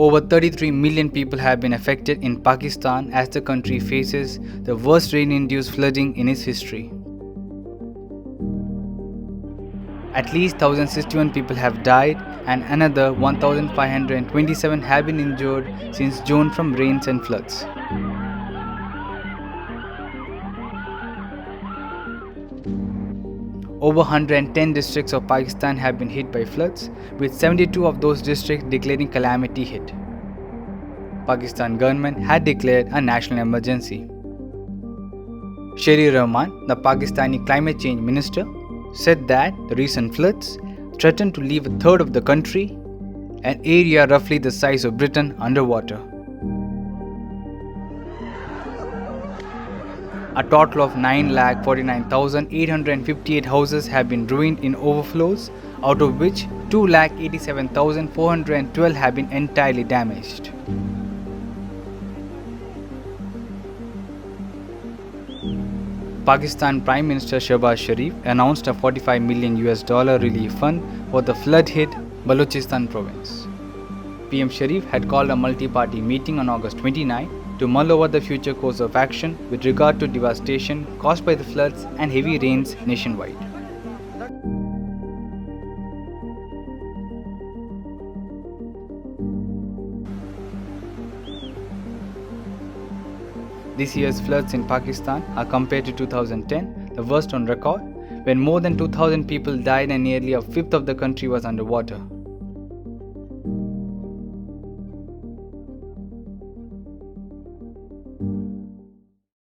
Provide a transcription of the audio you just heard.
Over 33 million people have been affected in Pakistan as the country faces the worst rain-induced flooding in its history. At least 1,061 people have died and another 1,527 have been injured since June from rains and floods. Over 110 districts of Pakistan have been hit by floods, with 72 of those districts declaring calamity hit. Pakistan government had declared a national emergency. Sherry Rahman, the Pakistani climate change minister, said that the recent floods threatened to leave a third of the country, an area roughly the size of Britain, underwater. A total of 9,49,858 houses have been ruined in overflows, out of which 2,87,412 have been entirely damaged. Pakistan Prime Minister Shehbaz Sharif announced a $45 million relief fund for the flood-hit Balochistan province. PM Sharif had called a multi-party meeting on August 29 to mull over the future course of action with regard to devastation caused by the floods and heavy rains nationwide. This year's floods in Pakistan are compared to 2010, the worst on record, when more than 2,000 people died and nearly a fifth of the country was underwater.